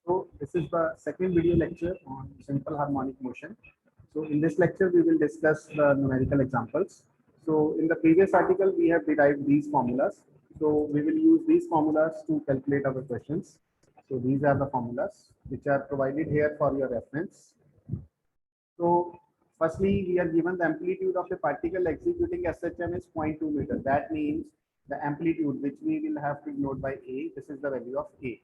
So this is the second video lecture on simple harmonic motion. So in this lecture, we will discuss the numerical examples. So in the previous article, we have derived these formulas. So we will use these formulas to calculate our questions. So these are the formulas which are provided here for your reference. So firstly, we are given the amplitude of a particle executing SHM is 0.2 meter. That means the amplitude which we will have to denote by A, this is the value of A.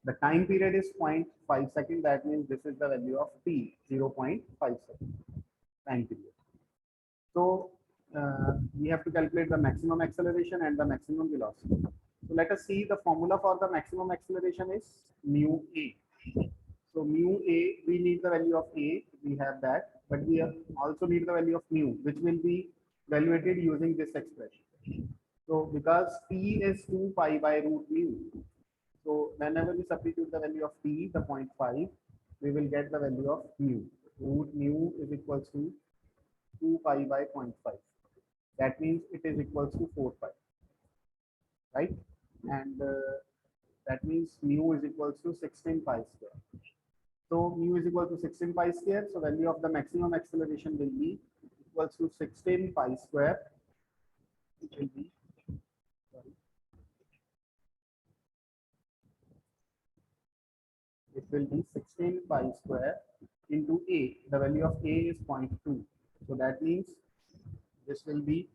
The time period is 0.5 second. That means this is the value of T, 0.5 second time period. So we have to calculate the maximum acceleration and the maximum velocity. So let us see the formula for the maximum acceleration is mu A. So mu A, we need the value of A, we have that, but we also need the value of mu, which will be evaluated using this expression. So because T is 2 pi by root mu, so whenever we substitute the value of T, the 0.5, we will get the value of mu. Root mu is equals to 2 pi by 0.5. That means it is equals to 4 pi, right? And that means mu is equals to 16 pi square. So mu is equal to 16 pi square. So value of the maximum acceleration will be equals to 16 pi square. It will be, sorry, it will be 16 pi square into A. The value of A is 0.2. So that means this will be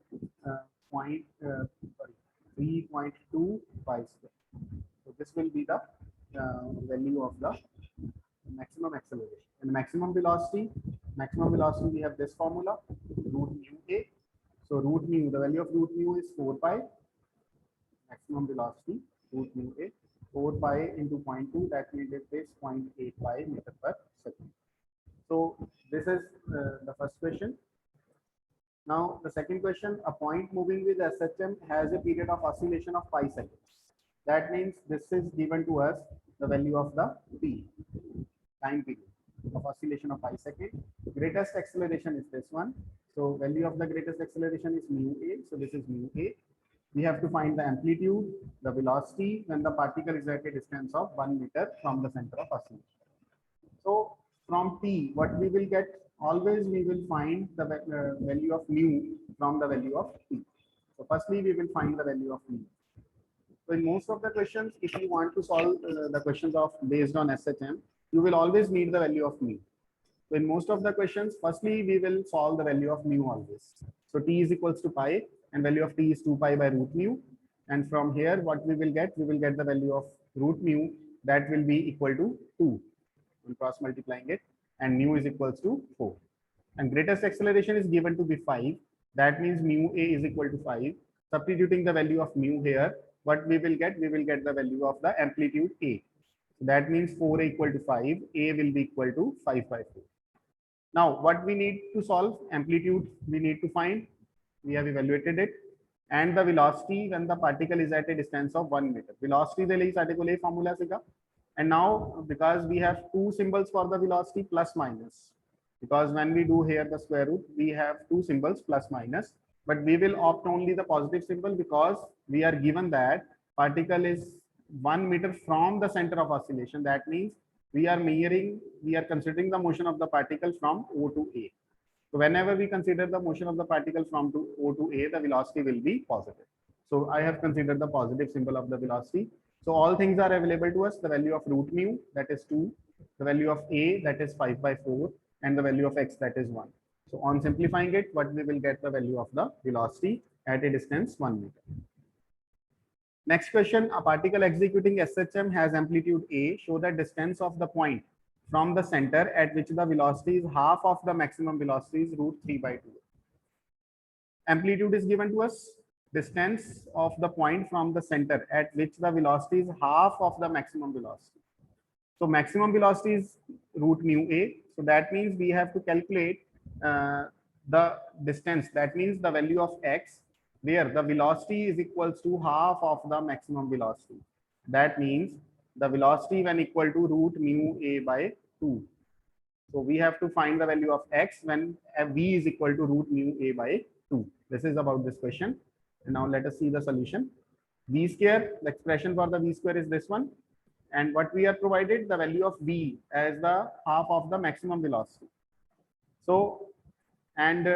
3.2 pi square. So this will be the value of the maximum acceleration. And maximum velocity we have this formula, root mu A. So root mu, the value of root mu is 4 pi. Maximum velocity, root mu A, 4 pi into 0.2, that means it is 0.8 pi meter per second. So this is the first question. Now the second question, a point moving with SHM has a period of oscillation of pi seconds. That means this is given to us the value of the T, time period of oscillation of pi second. Greatest acceleration is this one. So value of the greatest acceleration is mu A. So this is mu A. We have to find the amplitude, the velocity when the particle is at a distance of 1 meter from the center of oscillation. So from T, what we will get, always we will find the value of mu from the value of T. So firstly, we will find the value of mu. So in most of the questions, if you want to solve the questions of based on SHM, you will always need the value of mu. So in most of the questions, firstly, we will solve the value of mu always. So T is equals to pi and value of T is 2 pi by root mu. And from here, what we will get the value of root mu, that will be equal to 2. We'll cross multiplying it, and mu is equals to 4. And greatest acceleration is given to be 5. That means mu A is equal to 5. Substituting the value of mu here, what we will get the value of the amplitude A. So that means 4 equal to 5, A will be equal to 5 by 4. Now, what we need to solve, amplitude we need to find, we have evaluated it, and the velocity when the particle is at a distance of 1 meter. Velocity the liye formula sika. And now, because we have two symbols for the velocity, plus minus, because when we do here the square root, we have two symbols, plus minus, but we will opt only the positive symbol because we are given that particle is 1 meter from the center of oscillation. That means we are considering the motion of the particle from O to A. So whenever we consider the motion of the particle from O to A, the velocity will be positive. So I have considered the positive symbol of the velocity. So all things are available to us. The value of root mu, that is 2. The value of A, that is 5 by 4. And the value of X, that is 1. So on simplifying it, what we will get the value of the velocity at a distance 1 meter. Next question, a particle executing SHM has amplitude A. Show the distance of the point from the center at which the velocity is half of the maximum velocity is root 3 by 2. Amplitude is given to us. Distance of the point from the center at which the velocity is half of the maximum velocity. So maximum velocity is root mu A. So that means we have to calculate the distance. That means the value of X, where the velocity is equals to half of the maximum velocity. That means the velocity when equal to root mu A by 2. So we have to find the value of X when V is equal to root mu A by 2. This is about this question. And now let us see the solution. V square, the expression for the V square is this one. And what we are provided, the value of v as the half of the maximum velocity. So, and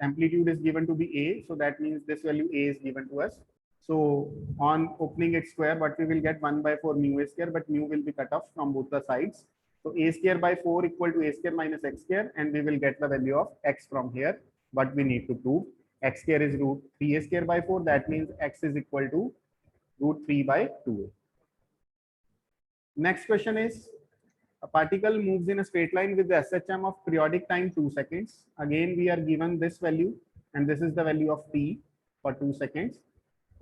amplitude is given to be a, so that means this value a is given to us. So on opening it square, what we will get 1 by 4 mu a square, but mu will be cut off from both the sides. So a square by 4 equal to a square minus x square, and we will get the value of x from here. What we need to prove, x square is root 3a square by 4. That means x is equal to root 3 by 2a. Next question is, a particle moves in a straight line with the SHM of periodic time 2 seconds. Again, we are given this value, and this is the value of t for 2 seconds.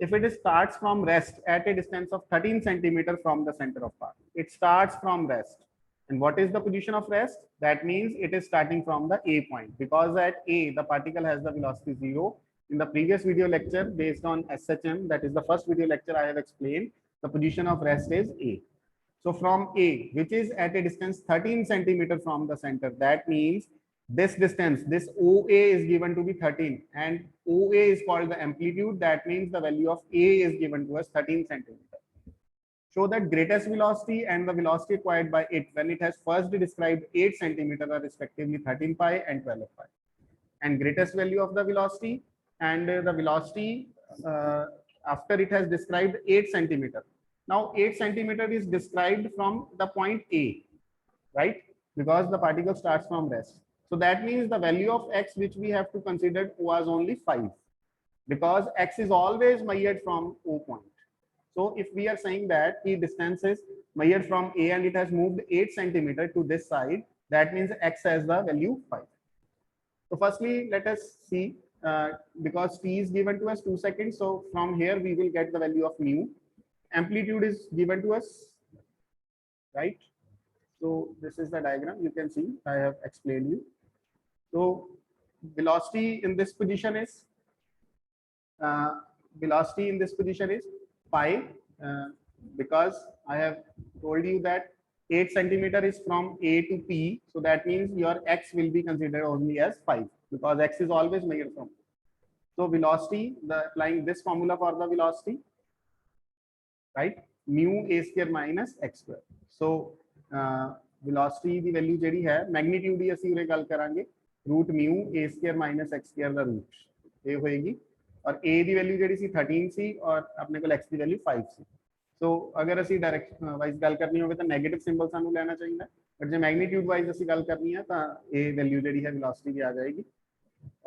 If it starts from rest at a distance of 13 centimeter from the center of path, it starts from rest. And what is the position of rest? That means it is starting from the A point, because at A, the particle has the velocity 0. In the previous video lecture, based on SHM, that is the first video lecture I have explained, the position of rest is A. So from A, which is at a distance 13 centimeter from the center, that means this distance, this OA is given to be 13, and OA is called the amplitude. That means the value of A is given to us 13 centimeter. Show that greatest velocity and the velocity acquired by it when it has first described 8 centimeter are respectively 13 pi and 12 pi. And greatest value of the velocity and the velocity after it has described 8 centimeter. Now 8 centimeter is described from the point A, right? Because the particle starts from rest. So that means the value of x which we have to consider was only 5, because x is always measured from O point. So if we are saying that the distance is measured from A and it has moved 8 centimeter to this side, that means x has the value 5. So firstly, let us see, because t is given to us 2 seconds. So from here we will get the value of mu. Amplitude is given to us, right? So this is the diagram. You can see I have explained you. So velocity in this position is pi, because I have told you that 8 centimeter is from A to P. So that means your x will be considered only as 5, because x is always measured from. So velocity, applying this formula for the velocity, right? Mu a square minus x square. So velocity the value ਜਿਹੜੀ ਹੈ magnitude ही ਅਸੀਂ ਉਰੇ ਗੱਲ ਕਰਾਂਗੇ, root mu a square minus x square the root ਇਹ ਹੋਏਗੀ, और a ਦੀ ਵੈਲਿਊ ਜਿਹੜੀ ਸੀ 13 ਸੀ ਔਰ ਆਪਣੇ ਕੋਲ x ਦੀ ਵੈਲਿਊ 5 ਸੀ। ਸੋ ਅਗਰ ਅਸੀਂ ਡਾਇਰੈਕਟ ਵਾਈਜ਼ ਗੱਲ ਕਰਨੀ ਹੋਵੇ ਤਾਂ ਨੈਗੇਟਿਵ ਸਿੰਬਲ ਸਾਨੂੰ ਲੈਣਾ ਚਾਹੀਦਾ, ਬਟ ਜੇ ਮੈਗਨੀਟਿਊਡ ਵਾਈਜ਼ ਅਸੀਂ ਗੱਲ ਕਰਨੀ ਹੈ ਤਾਂ ਇਹ ਵੈਲਿਊ ਜਿਹੜੀ ਹੈ ਵੈਲੋਸਿਟੀ ਦੀ ਆ ਜਾਏਗੀ।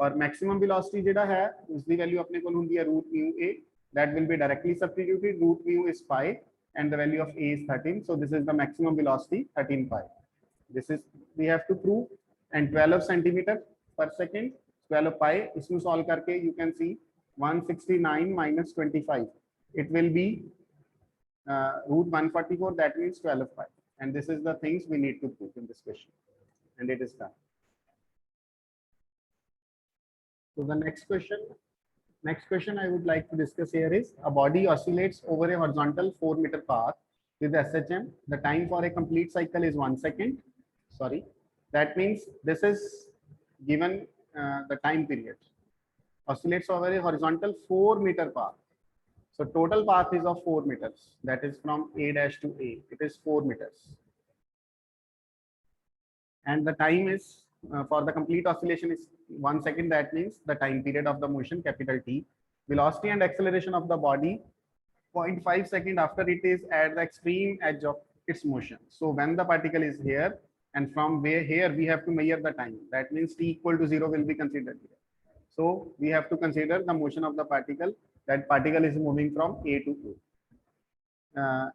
ਔਰ ਮੈਕਸਿਮਮ ਵੈਲੋਸਿਟੀ ਜਿਹੜਾ ਹੈ ਉਸ ਦੀ ਵੈਲਿਊ ਆਪਣੇ ਕੋਲ ਹੁੰਦੀ ਹੈ root mu a, that will be directly substituted. Root mu is pi and the value of a is 13. So this is the maximum velocity 13 pi. This is we have to prove, and 12 centimeter per second, 12 pi. इसमें solve करके you can see 169 minus 25. It will be root 144. That means 12 pi. And this is the things we need to prove in this question, and it is done. So the next question I would like to discuss here is, a body oscillates over a horizontal 4-meter path with SHM. The time for a complete cycle is 1 second. Sorry, that means this is given the time period. Oscillates over a horizontal 4-meter path. So total path is of 4 meters. That is from A dash to A. It is 4 meters. And the time is for the complete oscillation is 1 second. That means the time period of the motion, capital T. Velocity and acceleration of the body 0.5 second after it is at the extreme edge of its motion. So when the particle is here, and from where here we have to measure the time. That means t equal to 0 will be considered here. So we have to consider the motion of the particle. That particle is moving from A to O.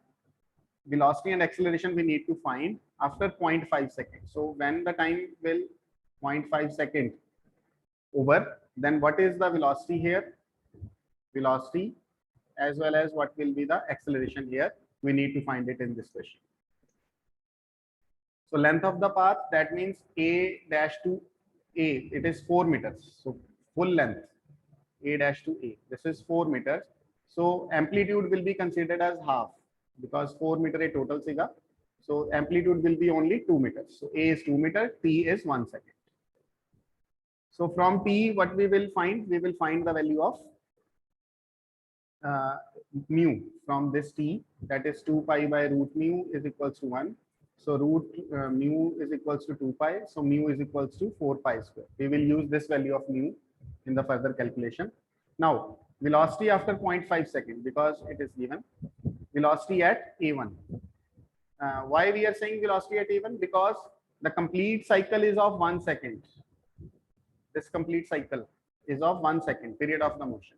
Velocity and acceleration we need to find after 0.5 seconds. So when the time will 0.5 second over, then what is the velocity here? Velocity as well as what will be the acceleration here. We need to find it in this question. So length of the path, that means A dash to A, it is 4 meters. So full length A dash to A, this is 4 meters. So amplitude will be considered as half, because 4 meter a total siga. So amplitude will be only 2 meters. So A is 2 meters, T is 1 second. So from T, what we will find? We will find the value of mu from this t, that is 2 pi by root mu is equals to 1. So root mu is equals to 2 pi. So mu is equals to 4 pi square. We will use this value of mu in the further calculation. Now, velocity after 0.5 second, because it is given velocity at a1. Why we are saying velocity at a1? Because the complete cycle is of 1 second. This complete cycle is of 1 second period of the motion.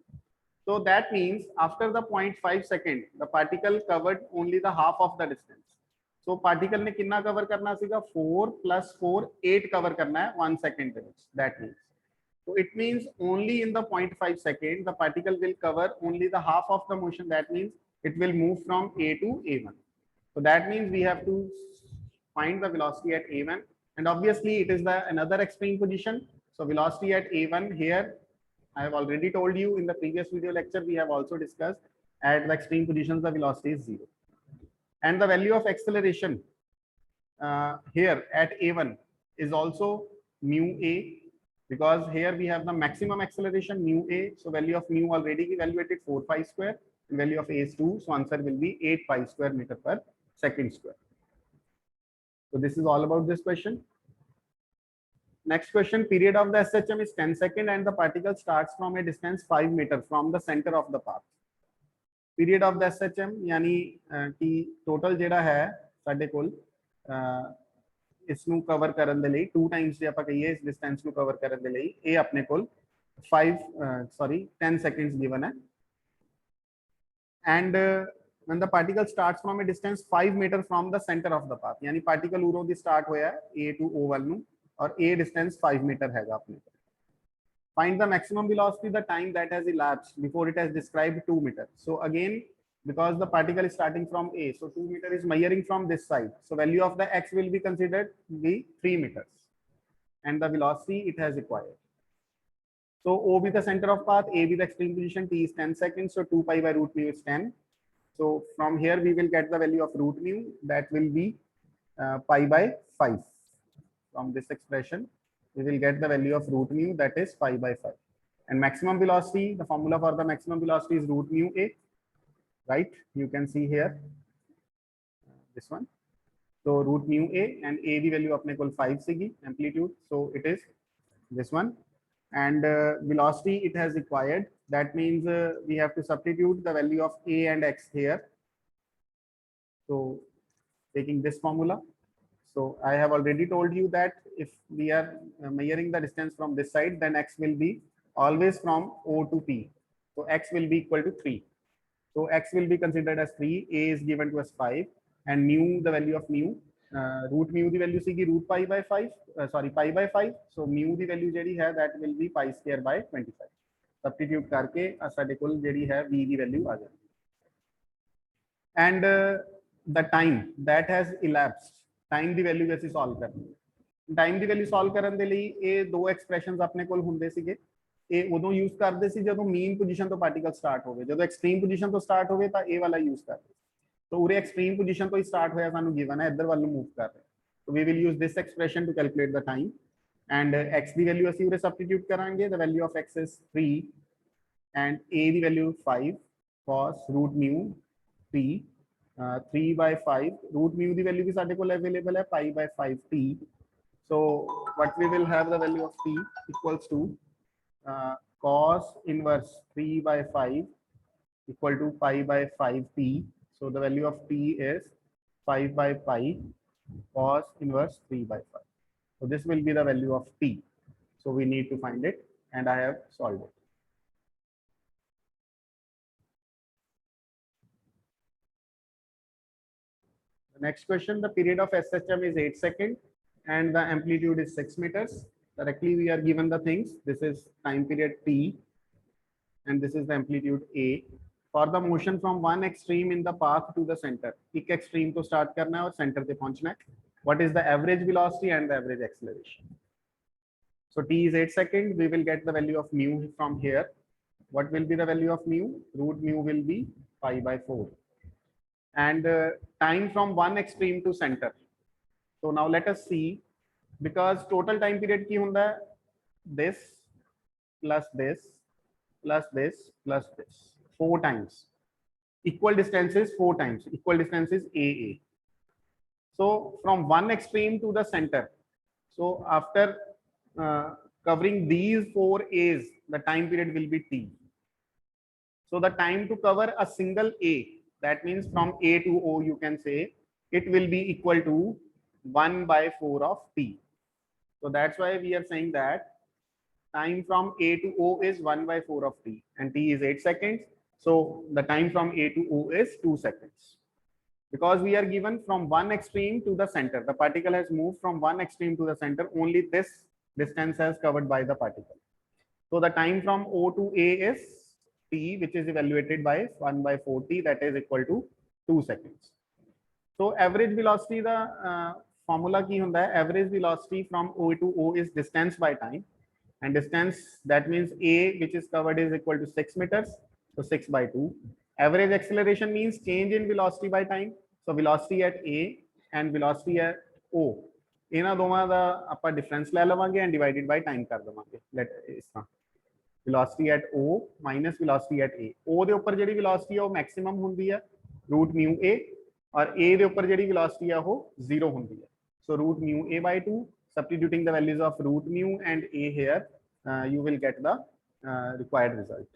So that means after the 0.5 second, the particle covered only the half of the distance. So particle ने कितना cover करना सीगा? 4 plus 4, 8 cover करना है 1 second के ਵਿੱਚ. That means. So it means only in the 0.5 second, the particle will cover only the half of the motion. That means it will move from A to A1. So that means we have to find the velocity at A1. And obviously it is the another extreme position. So velocity at A1 here, I have already told you in the previous video lecture, we have also discussed at the extreme positions, the velocity is 0. And the value of acceleration here at A1 is also mu A, because here we have the maximum acceleration mu A. So value of mu already evaluated 4 pi square, and value of A is 2. So answer will be 8 pi square meter per second square. So this is all about this question. Next question, period of the SHM is 10 seconds and the particle starts from a distance 5 meter from the center of the path. Period of the SHM यानी कि total ਜਿਹੜਾ ਹੈ ਸਾਡੇ ਕੋਲ ਇਸ ਨੂੰ cover ਕਰਨ ਦੇ ਲਈ 2 ਟਾਈਮਸ ਜੇ ਆਪਾਂ ਕਹੀਏ ਇਸ ਡਿਸਟੈਂਸ ਨੂੰ ਕਵਰ ਕਰਨ ਦੇ ਲਈ ਇਹ ਆਪਣੇ ਕੋਲ 10 seconds given ਹੈ. And when the particle starts from a distance 5 meter from the center of the path, यानी particle उरों ਦੀ start होया A to O ਵੱਲ ਨੂੰ और A distance 5 meter हैगा अपने को. Find the maximum velocity, the time that has elapsed before it has described 2 meter. So again, because the particle is starting from A, so 2 meter is measuring from this side. So value of the x will be considered be 3 meters, and the velocity it has acquired. So O be the center of path, A be the extreme position, t is 10 seconds. So 2 pi by root mu is 10. So from here we will get the value of root mu, that will be pi by 5. From this expression, we will get the value of root mu, that is 5 by 5. And maximum velocity, the formula for the maximum velocity is root mu A, right? You can see here, this one. So root mu A, and A the value apne ko 5 sigi, amplitude. So it is this one. And velocity it has acquired. That means we have to substitute the value of A and X here. So taking this formula. So I have already told you that if we are measuring the distance from this side, then x will be always from O to P. So x will be equal to 3. So x will be considered as 3. A is given to us 5, and mu, the value of mu, root mu the value sigi root pi by 5. Pi by 5. So mu the value jeri hai, that will be pi square by 25. Substitute करके साडे कोल जड़ी है v की value आ जाएगी. And the time that has elapsed, time the value ਅਸੀਂ solve ਕਰਨੀ ਹੈ. Time ਦੀ value solve ਕਰਨ ਦੇ ਲਈ ਇਹ ਦੋ ਐਕਸਪ੍ਰੈਸ਼ਨਸ ਆਪਣੇ ਕੋਲ ਹੁੰਦੇ ਸੀਗੇ. ਇਹ ਉਦੋਂ ਯੂਜ਼ ਕਰਦੇ ਸੀ ਜਦੋਂ ਮੀਨ ਪੋਜੀਸ਼ਨ ਤੋਂ ਪਾਰਟੀਕਲ ਸਟਾਰਟ ਹੋਵੇ, ਜਦੋਂ ਐਕਸਟ੍ਰੀਮ ਪੋਜੀਸ਼ਨ ਤੋਂ ਸਟਾਰਟ ਹੋਵੇ ਤਾਂ ਇਹ ਵਾਲਾ ਯੂਜ਼ ਕਰਦੇ. ਤਾਂ ਉਰੇ ਐਕਸਟ੍ਰੀਮ ਪੋਜੀਸ਼ਨ ਤੋਂ ਹੀ ਸਟਾਰਟ ਹੋਇਆ, ਸਾਨੂੰ ਗਿਵਨ ਹੈ ਇੱਧਰ ਵੱਲ ਨੂੰ ਮੂਵ ਕਰ ਰਹੇ. So we will use this expression to calculate the time, and x ਦੀ ਵੈਲਿਊ ਅਸੀਂ ਉਰੇ ਸਬਸਟੀਟਿਊਟ ਕਰਾਂਗੇ. The value of x is 3 and a ਦੀ value 5 cos root mu 3. 3 by 5 root mu the value is available है pi by 5t. So what we will have, the value of t equals to cos inverse 3 by 5 equal to pi by 5t. So the value of t is 5 by pi cos inverse 3 by 5. So this will be the value of t. So we need to find it, and I have solved it. Next question, the period of SHM is 8 seconds and the amplitude is 6 meters. Directly we are given the things. This is time period t and this is the amplitude a. For the motion from one extreme in the path to the center, एक extreme to start करना है और center पे पहुंचना है. What is the average velocity and the average acceleration? So t is 8 seconds. We will get the value of mu from here. What will be the value of mu? Root mu will be pi by 4. And time from one extreme to center. So now let us see, because total time period की होता है this plus this plus this plus this. 4 times. Equal distance is 4 times. Equal distance is AA. So from one extreme to the center. So after covering these 4 A's, the time period will be T. So the time to cover a single A, that means from A to O, you can say it will be equal to 1 by 4 of T. So that's why we are saying that time from A to O is 1 by 4 of T, and T is 8 seconds. So the time from A to O is 2 seconds. Because we are given from one extreme to the center. The particle has moved from one extreme to the center. Only this distance has covered by the particle. So the time from O to A is T, which is evaluated by 1 by 4T, that is equal to 2 seconds. So average velocity, the formula key hunda hai, average velocity from O to O is distance by time. And distance, that means A, which is covered, is equal to 6 meters. So 6 by 2. Average acceleration means change in velocity by time. So velocity at A and velocity at O. ਇਹਨਾਂ ਦੋਵਾਂ ਦਾ ਆਪਾਂ difference ਲੈ ਲਵਾਂਗੇ and divided by time ਕਰ ਦਵਾਂਗੇ light ਇਸ ਤਰ੍ਹਾਂ velocity at O minus velocity at A. O ਦੇ ਉੱਪਰ ਜਿਹੜੀ velocity ਆ ਉਹ ਮੈਕਸਿਮਮ ਹੁੰਦੀ ਹੈ root mu A, ਔਰ A ਦੇ ਉੱਪਰ ਜਿਹੜੀ velocity ਆ ਉਹ 0 ਹੁੰਦੀ ਹੈ. So root mu A by 2, substituting the values of root mu and A here, you will get the required result.